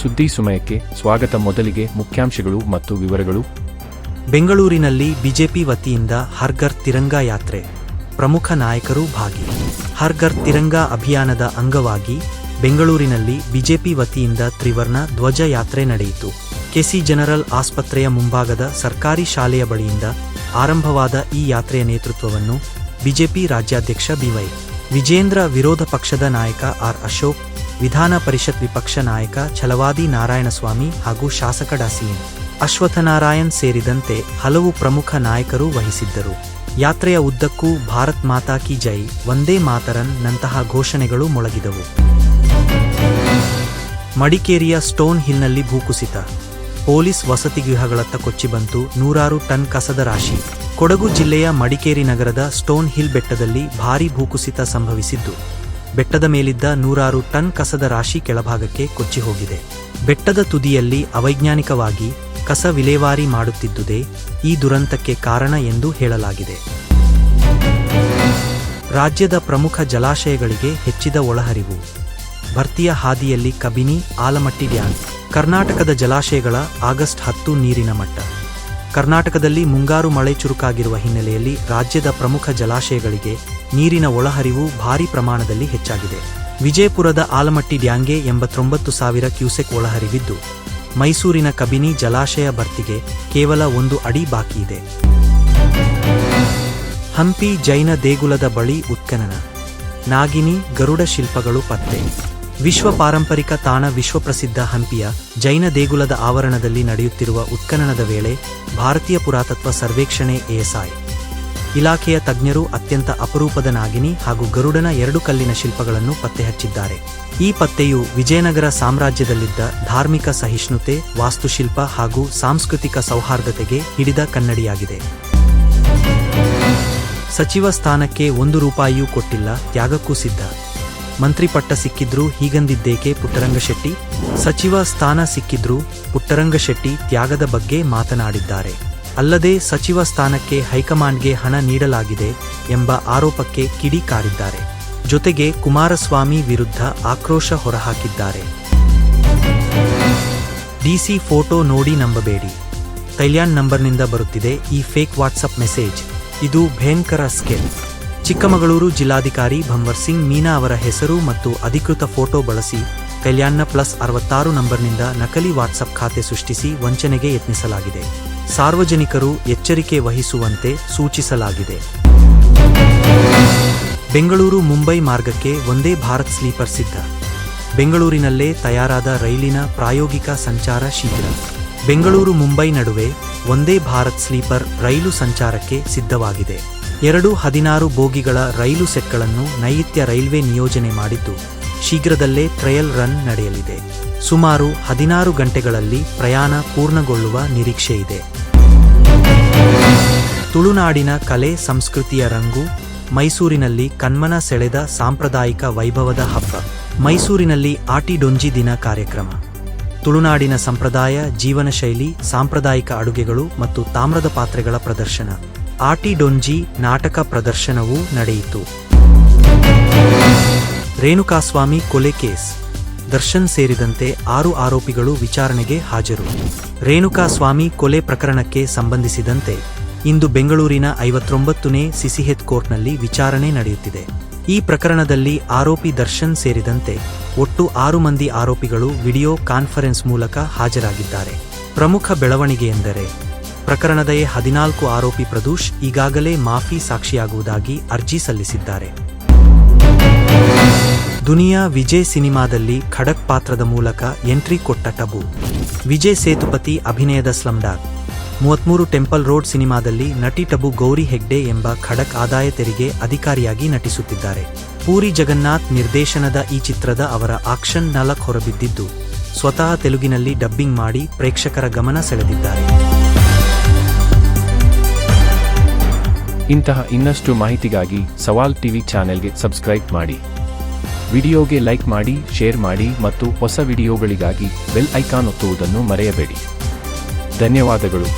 ಸುದ್ದಿ ಸಮಯಕ್ಕೆ ಸ್ವಾಗತ. ಮೊದಲಿಗೆ ಮುಖ್ಯಾಂಶಗಳು ಮತ್ತು ವಿವರಗಳು. ಬೆಂಗಳೂರಿನಲ್ಲಿ ಬಿಜೆಪಿ ವತಿಯಿಂದ ಹರ್ ಘರ್ ತಿರಂಗಾ ಯಾತ್ರೆ, ಪ್ರಮುಖ ನಾಯಕರು ಭಾಗಿ. ಹರ್ ಘರ್ ತಿರಂಗಾ ಅಭಿಯಾನದ ಅಂಗವಾಗಿ ಬೆಂಗಳೂರಿನಲ್ಲಿ ಬಿಜೆಪಿ ವತಿಯಿಂದ ತ್ರಿವರ್ಣ ಧ್ವಜ ಯಾತ್ರೆ ನಡೆಯಿತು. ಕೆಸಿ ಜನರಲ್ ಆಸ್ಪತ್ರೆಯ ಮುಂಭಾಗದ ಸರ್ಕಾರಿ ಶಾಲೆಯ ಬಳಿಯಿಂದ ಆರಂಭವಾದ ಈ ಯಾತ್ರೆಯ ನೇತೃತ್ವವನ್ನು ಬಿಜೆಪಿ ರಾಜ್ಯಾಧ್ಯಕ್ಷ ಬಿವೈ ವಿಜೇಂದ್ರ, ವಿರೋಧ ಪಕ್ಷದ ನಾಯಕ ಆರ್ ಅಶೋಕ್, ವಿಧಾನ ಪರಿಷತ್ ವಿಪಕ್ಷ ನಾಯಕ ಛಲವಾದಿ ನಾರಾಯಣಸ್ವಾಮಿ ಹಾಗೂ ಶಾಸಕ ಡಾ ಸಿ.ಎನ್. ಅಶ್ವತ್ಥನಾರಾಯಣ್ ಸೇರಿದಂತೆ ಹಲವು ಪ್ರಮುಖ ನಾಯಕರು ವಹಿಸಿದ್ದರು. ಯಾತ್ರೆಯ ಉದ್ದಕ್ಕೂ ಭಾರತ್ ಮಾತಾ ಕಿ ಜೈ, ವಂದೇ ಮಾತರಂ ನಂತಹ ಘೋಷಣೆಗಳು ಮೊಳಗಿದವು. ಮಡಿಕೇರಿಯ ಸ್ಟೋನ್ ಹಿಲ್ನಲ್ಲಿ ಭೂಕುಸಿತ, ಪೊಲೀಸ್ ವಸತಿಗೃಹಗಳತ್ತ ಕೊಚ್ಚಿ ಬಂತು 100 ಟನ್ ಕಸದ ರಾಶಿ. ಕೊಡಗು ಜಿಲ್ಲೆಯ ಮಡಿಕೇರಿ ನಗರದ ಸ್ಟೋನ್ ಹಿಲ್ ಬೆಟ್ಟದಲ್ಲಿ ಭಾರೀ ಭೂಕುಸಿತ ಸಂಭವಿಸಿದ್ದು, ಬೆಟ್ಟದ ಮೇಲಿದ್ದ 100 ಟನ್ ಕಸದ ರಾಶಿ ಕೆಳಭಾಗಕ್ಕೆ ಕೊಚ್ಚಿ ಹೋಗಿದೆ. ಬೆಟ್ಟದ ತುದಿಯಲ್ಲಿ ಅವೈಜ್ಞಾನಿಕವಾಗಿ ಕಸ ವಿಲೇವಾರಿ ಮಾಡುತ್ತಿದ್ದುದೇ ಈ ದುರಂತಕ್ಕೆ ಕಾರಣ ಎಂದು ಹೇಳಲಾಗಿದೆ. ರಾಜ್ಯದ ಪ್ರಮುಖ ಜಲಾಶಯಗಳಿಗೆ ಹೆಚ್ಚಿದ ಒಳಹರಿವು, ಭರ್ತಿಯ ಹಾದಿಯಲ್ಲಿ ಕಬಿನಿ, ಆಲಮಟ್ಟಿ ಡ್ಯಾಂ. ಕರ್ನಾಟಕದ ಜಲಾಶಯಗಳ ಆಗಸ್ಟ್ 10 ನೀರಿನ ಮಟ್ಟ. ಕರ್ನಾಟಕದಲ್ಲಿ ಮುಂಗಾರು ಮಳೆ ಚುರುಕಾಗಿರುವ ಹಿನ್ನೆಲೆಯಲ್ಲಿ ರಾಜ್ಯದ ಪ್ರಮುಖ ಜಲಾಶಯಗಳಿಗೆ ನೀರಿನ ಒಳಹರಿವು ಭಾರೀ ಪ್ರಮಾಣದಲ್ಲಿ ಹೆಚ್ಚಾಗಿದೆ. ವಿಜಯಪುರದ ಆಲಮಟ್ಟಿ ಡ್ಯಾಂಗೆ 89,000 ಕ್ಯೂಸೆಕ್ ಒಳಹರಿವಿದ್ದು, ಮೈಸೂರಿನ ಕಬಿನಿ ಜಲಾಶಯ ಭರ್ತಿಗೆ ಕೇವಲ 1 ಅಡಿ ಬಾಕಿಯಿದೆ. ಹಂಪಿ ಜೈನ ದೇಗುಲದ ಬಳಿ ಉತ್ಖನನ, ನಾಗಿನಿ, ಗರುಡ ಶಿಲ್ಪಗಳು ಪತ್ತೆ. ವಿಶ್ವ ಪಾರಂಪರಿಕ ತಾಣ ವಿಶ್ವಪ್ರಸಿದ್ಧ ಹಂಪಿಯ ಜೈನ ದೇಗುಲದ ಆವರಣದಲ್ಲಿ ನಡೆಯುತ್ತಿರುವ ಉತ್ಖನನದ ವೇಳೆ ಭಾರತೀಯ ಪುರಾತತ್ವ ಸರ್ವೇಕ್ಷಣೆ ಎಎಸ್ಐ ಇಲಾಖೆಯ ತಜ್ಞರು ಅತ್ಯಂತ ಅಪರೂಪದ ನಾಗಿನಿ ಹಾಗೂ ಗರುಡನ 2 ಕಲ್ಲಿನ ಶಿಲ್ಪಗಳನ್ನು ಪತ್ತೆಹಚ್ಚಿದ್ದಾರೆ. ಈ ಪತ್ತೆಯು ವಿಜಯನಗರ ಸಾಮ್ರಾಜ್ಯದಲ್ಲಿದ್ದ ಧಾರ್ಮಿಕ ಸಹಿಷ್ಣುತೆ, ವಾಸ್ತುಶಿಲ್ಪ ಹಾಗೂ ಸಾಂಸ್ಕೃತಿಕ ಸೌಹಾರ್ದತೆಗೆ ಹಿಡಿದ ಕನ್ನಡಿಯಾಗಿದೆ. ಸಚಿವ ಸ್ಥಾನಕ್ಕೆ 1 ರೂಪಾಯಿಯೂ ಕೊಟ್ಟಿಲ್ಲ, ತ್ಯಾಗಕ್ಕೂ ಸಿದ್ಧ. ಮಂತ್ರಿ ಪಟ್ಟ ಸಿಕ್ಕಿದ್ರೂ ಹೀಗಂದಿದ್ದೇಕೆ ಪುಟ್ಟರಂಗಶೆಟ್ಟಿ? ಸಚಿವ ಸ್ಥಾನ ಸಿಕ್ಕಿದ್ರೂ ಪುಟ್ಟರಂಗಶೆಟ್ಟಿ ತ್ಯಾಗದ ಬಗ್ಗೆ ಮಾತನಾಡಿದ್ದಾರೆ. ಅಲ್ಲದೆ ಸಚಿವ ಸ್ಥಾನಕ್ಕೆ ಹೈಕಮಾಂಡ್ಗೆ ಹಣ ನೀಡಲಾಗಿದೆ ಎಂಬ ಆರೋಪಕ್ಕೆ ಕಿಡಿ ಕಾರಿದ್ದಾರೆ. ಜೊತೆಗೆ ಕುಮಾರಸ್ವಾಮಿ ವಿರುದ್ಧ ಆಕ್ರೋಶ ಹೊರಹಾಕಿದ್ದಾರೆ. ಡಿಸಿ ಫೋಟೋ ನೋಡಿ ನಂಬಬೇಡಿ, ಕಲ್ಯಾಣ್ ನಂಬರ್ನಿಂದ ಬರುತ್ತಿದೆ ಈ ಫೇಕ್ ವಾಟ್ಸಪ್ ಮೆಸೇಜ್. ಇದು ಭಯಂಕರ ಸ್ಕೆಲ್. ಚಿಕ್ಕಮಗಳೂರು ಜಿಲ್ಲಾಧಿಕಾರಿ ಭಂವರ್ ಸಿಂಗ್ ಮೀನಾ ಅವರ ಹೆಸರು ಮತ್ತು ಅಧಿಕೃತ ಫೋಟೋ ಬಳಸಿ ಕಲ್ಯಾಣ್ನ +66 ನಂಬರ್ನಿಂದ ನಕಲಿ ವಾಟ್ಸಪ್ ಖಾತೆ ಸೃಷ್ಟಿಸಿ ವಂಚನೆಗೆ ಯತ್ನಿಸಲಾಗಿದೆ. ಸಾರ್ವಜನಿಕರು ಎಚ್ಚರಿಕೆ ವಹಿಸುವಂತೆ ಸೂಚಿಸಲಾಗಿದೆ. ಬೆಂಗಳೂರು ಮುಂಬೈ ಮಾರ್ಗಕ್ಕೆ ವಂದೇ ಭಾರತ್ ಸ್ಲೀಪರ್ ಸಿದ್ಧ. ಬೆಂಗಳೂರಿನಲ್ಲೇ ತಯಾರಾದ ರೈಲಿನ ಪ್ರಾಯೋಗಿಕ ಸಂಚಾರ ಶೀಘ್ರ. ಬೆಂಗಳೂರು ಮುಂಬೈ ನಡುವೆ ವಂದೇ ಭಾರತ್ ಸ್ಲೀಪರ್ ರೈಲು ಸಂಚಾರಕ್ಕೆ ಸಿದ್ಧವಾಗಿದೆ. 2 16 ಬೋಗಿಗಳ ರೈಲು ಸೆಟ್ಗಳನ್ನು ನೈಋತ್ಯ ರೈಲ್ವೆ ನಿಯೋಜನೆ ಮಾಡಿದ್ದು, ಶೀಘ್ರದಲ್ಲೇ ಟ್ರಯಲ್ ರನ್ ನಡೆಯಲಿದೆ. ಸುಮಾರು 16 ಗಂಟೆಗಳಲ್ಲಿ ಪ್ರಯಾಣ ಪೂರ್ಣಗೊಳ್ಳುವ ನಿರೀಕ್ಷೆಯಿದೆ. ತುಳುನಾಡಿನ ಕಲೆ ಸಂಸ್ಕೃತಿಯ ರಂಗು, ಮೈಸೂರಿನಲ್ಲಿ ಕಣ್ಮನ ಸೆಳೆದ ಸಾಂಪ್ರದಾಯಿಕ ವೈಭವದ ಹಬ್ಬ. ಮೈಸೂರಿನಲ್ಲಿ ಆಟಿ ಡೊಂಜಿ ದಿನ ಕಾರ್ಯಕ್ರಮ. ತುಳುನಾಡಿನ ಸಂಪ್ರದಾಯ, ಜೀವನ ಶೈಲಿ, ಸಾಂಪ್ರದಾಯಿಕ ಅಡುಗೆಗಳು ಮತ್ತು ತಾಮ್ರದ ಪಾತ್ರೆಗಳ ಪ್ರದರ್ಶನ. ಆಟಿ ಡೊಂಜಿ ನಾಟಕ ಪ್ರದರ್ಶನವೂ ನಡೆಯಿತು. ರೇಣುಕಾಸ್ವಾಮಿ ಕೊಲೆ ಕೇಸ್, ದರ್ಶನ್ ಸೇರಿದಂತೆ 6 ಆರೋಪಿಗಳು ವಿಚಾರಣೆಗೆ ಹಾಜರು. ರೇಣುಕಾಸ್ವಾಮಿ ಕೊಲೆ ಪ್ರಕರಣಕ್ಕೆ ಸಂಬಂಧಿಸಿದಂತೆ ಇಂದು ಬೆಂಗಳೂರಿನ 59ನೇ ಸಿಸಿಎಚ್ ಕೋರ್ಟ್ನಲ್ಲಿ ವಿಚಾರಣೆ ನಡೆಯುತ್ತಿದೆ. ಈ ಪ್ರಕರಣದಲ್ಲಿ ಆರೋಪಿ ದರ್ಶನ್ ಸೇರಿದಂತೆ ಒಟ್ಟು 6 ಮಂದಿ ಆರೋಪಿಗಳು ವಿಡಿಯೋ ಕಾನ್ಫರೆನ್ಸ್ ಮೂಲಕ ಹಾಜರಾಗಿದ್ದಾರೆ. ಪ್ರಮುಖ ಬೆಳವಣಿಗೆಯೆಂದರೆ ಪ್ರಕರಣದ 14 ಆರೋಪಿ ಪ್ರದೂಷ್ ಈಗಾಗಲೇ ಮಾಫಿ ಸಾಕ್ಷಿಯಾಗುವುದಾಗಿ ಅರ್ಜಿ ಸಲ್ಲಿಸಿದ್ದಾರೆ. ದುನಿಯಾ ವಿಜಯ್ ಸಿನಿಮಾದಲ್ಲಿ ಖಡಕ್ ಪಾತ್ರದ ಮೂಲಕ ಎಂಟ್ರಿ ಕೊಟ್ಟ ಟಬು. ವಿಜಯ್ ಸೇತುಪತಿ ಅಭಿನಯದ ಸ್ಲಮ್ಡಾಗ್ 33 ಟೆಂಪಲ್ ರೋಡ್ ಸಿನಿಮಾದಲ್ಲಿ ನಟಿ ಟಬು ಗೌರಿ ಹೆಗ್ಡೆ ಎಂಬ ಖಡಕ್ ಆದಾಯ ತೆರಿಗೆ ಅಧಿಕಾರಿಯಾಗಿ ನಟಿಸುತ್ತಿದ್ದಾರೆ. ಪೂರಿ ಜಗನ್ನಾಥ್ ನಿರ್ದೇಶನದ ಈ ಚಿತ್ರದ ಅವರ ಆಕ್ಷನ್ 4 ಹೊರಬಿದ್ದಿದ್ದು, ಸ್ವತಃ ತೆಲುಗಿನಲ್ಲಿ ಡಬ್ಬಿಂಗ್ ಮಾಡಿ ಪ್ರೇಕ್ಷಕರ ಗಮನ ಸೆಳೆದಿದ್ದಾರೆ. ಇಂತಹ ಇನ್ನಷ್ಟು ಮಾಹಿತಿಗಾಗಿ ಸವಾಲ್ ಟಿವಿ ಚಾನೆಲ್ಗೆ ಸಬ್ಸ್ಕ್ರೈಬ್ ಮಾಡಿ. ವಿಡಿಯೋಗೆ ಲೈಕ್ ಮಾಡಿ, ಶೇರ್ ಮಾಡಿ ಮತ್ತು ಹೊಸ ವಿಡಿಯೋಗಳಿಗಾಗಿ ಬೆಲ್ ಐಕಾನ್ ಒತ್ತುವುದನ್ನು ಮರೆಯಬೇಡಿ. ಧನ್ಯವಾದಗಳು.